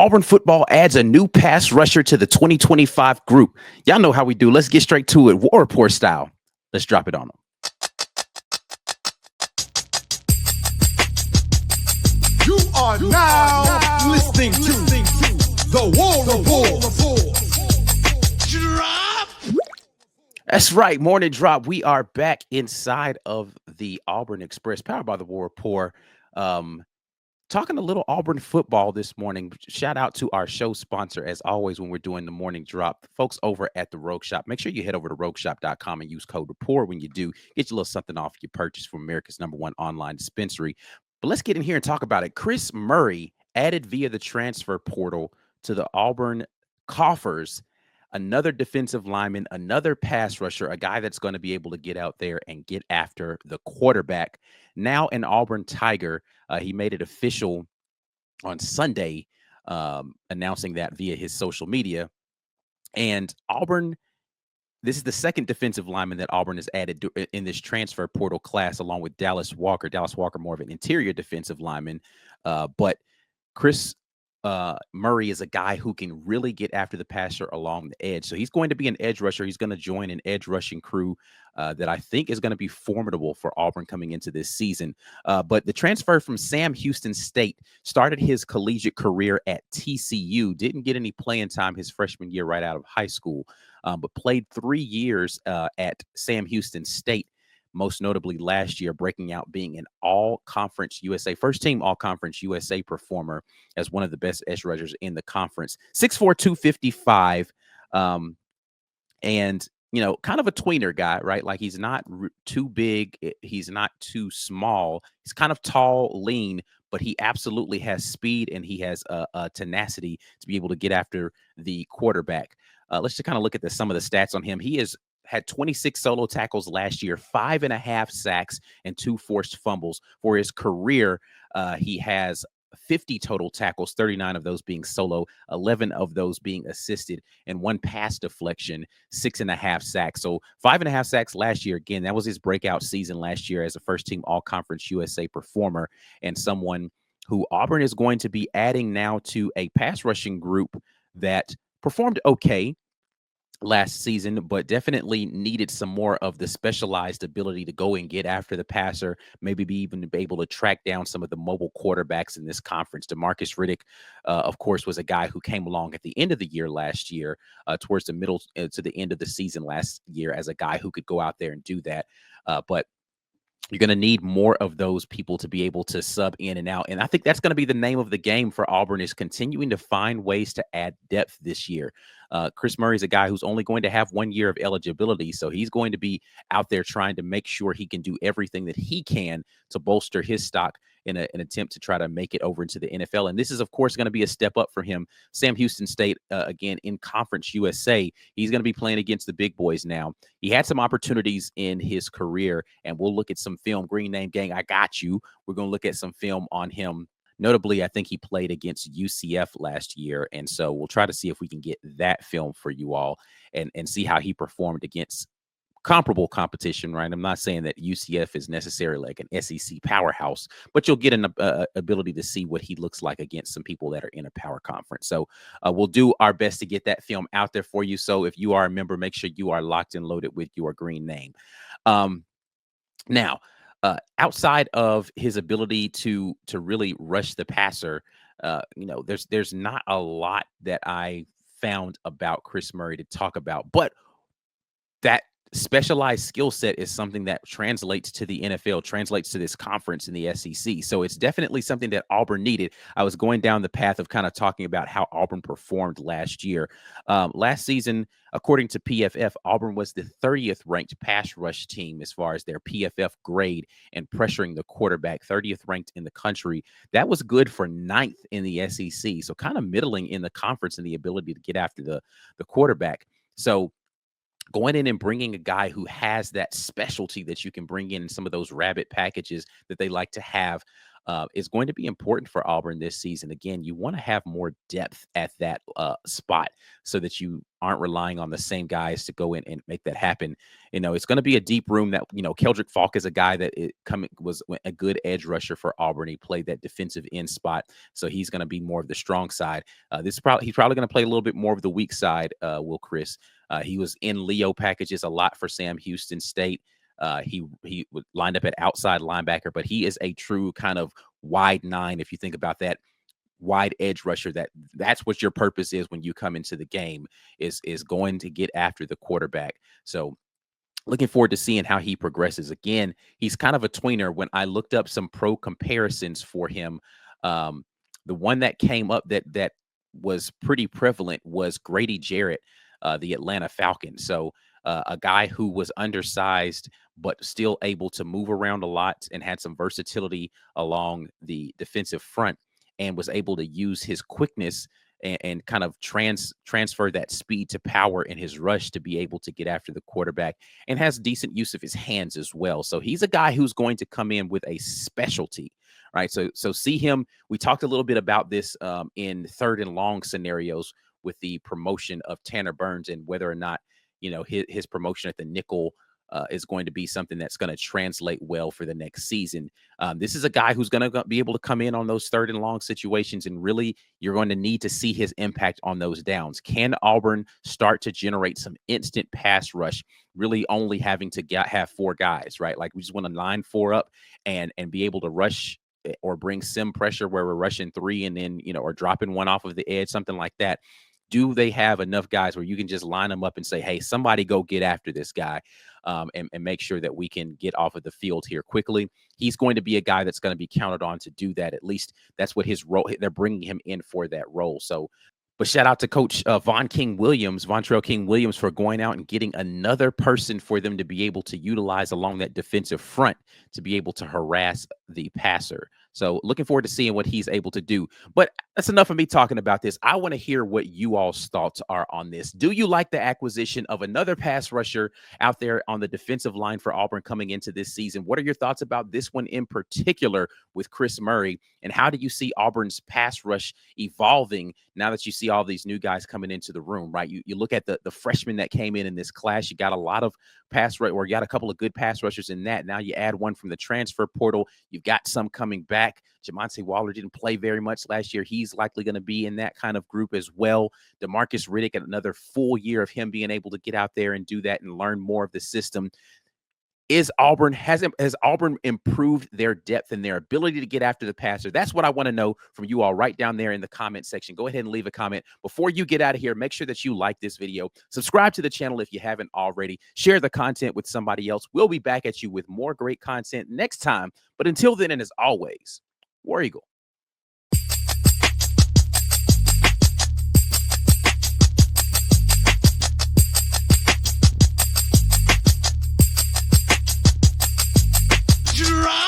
Auburn football adds a new pass rusher to the 2025 group. Y'all know how we do. Let's get straight to it. War Rapport style. Let's drop it on them. You are now listening to the War Rapport. Drop. That's right. Morning drop. We are back inside of the Auburn Express, powered by the War Rapport. Talking a little Auburn football this morning. Shout out to our show sponsor, as always, when we're doing the morning drop, folks over at the Rogue Shop. Make sure you head over to rogueshop.com and use code RAPPORT when you do. Get you a little something off your purchase from America's #1 online dispensary. But let's get in here and talk about it. Chris Murray added via the transfer portal to the Auburn coffers. Another defensive lineman, another pass rusher, a guy that's going to be able to get out there and get after the quarterback. Now an Auburn Tiger. He made it official on Sunday, announcing that via his social media. And Auburn, this is the second defensive lineman that Auburn has added in this transfer portal class, along with Dallas Walker. Dallas Walker, more of an interior defensive lineman. But Chris Murray is a guy who can really get after the passer along the edge. So he's going to be an edge rusher. He's going to join an edge rushing crew that I think is going to be formidable for Auburn coming into this season. But the transfer from Sam Houston State started his collegiate career at TCU, didn't get any playing time his freshman year right out of high school, but played 3 years at Sam Houston State. Most notably last year, breaking out being an all-conference USA, first-team all-conference USA performer as one of the best edge rushers in the conference. 6'4", 255, and, you know, kind of a tweener guy, right? Like, he's not too big. He's not too small. He's kind of tall, lean, but he absolutely has speed, and he has a tenacity to be able to get after the quarterback. Let's just kind of look at some of the stats on him. He had 26 solo tackles last year, 5.5 sacks, and 2 forced fumbles. For his career, he has 50 total tackles, 39 of those being solo, 11 of those being assisted, and 1 pass deflection, 6.5 sacks. So 5.5 sacks last year. Again, that was his breakout season last year as a first-team all-conference USA performer, and someone who Auburn is going to be adding now to a pass rushing group that performed okay last season, but definitely needed some more of the specialized ability to go and get after the passer, maybe even be able to track down some of the mobile quarterbacks in this conference. DeMarcus Riddick, of course, was a guy who came along at the end of the year last year, towards the middle to the end of the season last year, as a guy who could go out there and do that. But you're going to need more of those people to be able to sub in and out. And I think that's going to be the name of the game for Auburn, is continuing to find ways to add depth this year. Chris Murray is a guy who's only going to have 1 year of eligibility. So he's going to be out there trying to make sure he can do everything that he can to bolster his stock in an attempt to try to make it over into the NFL. And this is, of course, going to be a step up for him. Sam Houston State, again, in Conference USA, he's going to be playing against the big boys now. He had some opportunities in his career, and we'll look at some film. Green Name Gang, I got you. We're going to look at some film on him. Notably, I think he played against UCF last year, and so we'll try to see if we can get that film for you all and see how he performed against comparable competition, right? I'm not saying that UCF is necessarily like an SEC powerhouse, but you'll get an ability to see what he looks like against some people that are in a power conference. So we'll do our best to get that film out there for you. So if you are a member, make sure you are locked and loaded with your green name. Now, outside of his ability to really rush the passer, you know, there's not a lot that I found about Chris Murray to talk about, but that specialized skill set is something that translates to the NFL, translates to this conference in the SEC. So it's definitely something that Auburn needed. I was going down the path of kind of talking about how Auburn performed last year. Last season, according to PFF, Auburn was the 30th ranked pass rush team as far as their PFF grade and pressuring the quarterback, 30th ranked in the country. That was good for 9th in the SEC. So kind of middling in the conference in the ability to get after the quarterback. So going in and bringing a guy who has that specialty that you can bring in some of those rabbit packages that they like to have, is going to be important for Auburn this season. Again, you want to have more depth at that spot so that you aren't relying on the same guys to go in and make that happen. It's going to be a deep room that, Keldrick Falk is a guy that was a good edge rusher for Auburn. He played that defensive end spot, so he's going to be more of the strong side. He's probably going to play a little bit more of the weak side, Will Chris. He was in Leo packages a lot for Sam Houston State. He lined up at outside linebacker, but he is a true kind of wide nine. If you think about that, wide edge rusher, that's what your purpose is when you come into the game, is going to get after the quarterback. So looking forward to seeing how he progresses. Again, he's kind of a tweener. When I looked up some pro comparisons for him, the one that came up that was pretty prevalent was Grady Jarrett, the Atlanta Falcons. So a guy who was undersized but still able to move around a lot and had some versatility along the defensive front, and was able to use his quickness and kind of transfer that speed to power in his rush to be able to get after the quarterback, and has decent use of his hands as well. So he's a guy who's going to come in with a specialty, right? So see him. We talked a little bit about this in 3rd and long scenarios with the promotion of Tanner Burns, and whether or not, his promotion at the nickel is going to be something that's going to translate well for the next season. This is a guy who's going to be able to come in on those 3rd and long situations, and really you're going to need to see his impact on those downs. Can Auburn start to generate some instant pass rush, really only having to have 4 guys, right? Like, we just want to line 4 up and be able to rush or bring sim pressure where we're rushing 3 and then, or dropping 1 off of the edge, something like that. Do they have enough guys where you can just line them up and say, hey, somebody go get after this guy, and make sure that we can get off of the field here quickly? He's going to be a guy that's going to be counted on to do that. At least that's what his role, they're bringing him in for that role. So, but shout out to Coach Vontrell King Williams, for going out and getting another person for them to be able to utilize along that defensive front to be able to harass the passer. So looking forward to seeing what he's able to do. But that's enough of me talking about this. I want to hear what you all's thoughts are on this. Do you like the acquisition of another pass rusher out there on the defensive line for Auburn coming into this season? What are your thoughts about this one in particular with Chris Murray? And how do you see Auburn's pass rush evolving now that you see all these new guys coming into the room, right? You look at the freshmen that came in this class. You got a lot of pass rush, or you got a couple of good pass rushers in that. Now you add one from the transfer portal. You've got some coming back. Jamonte Waller didn't play very much last year. He's likely going to be in that kind of group as well. DeMarcus Riddick, another full year of him being able to get out there and do that and learn more of the system. Has Auburn improved their depth and their ability to get after the passer? That's what I want to know from you all right down there in the comment section. Go ahead and leave a comment. Before you get out of here, make sure that you like this video. Subscribe to the channel if you haven't already. Share the content with somebody else. We'll be back at you with more great content next time. But until then, and as always, War Eagle. Drive.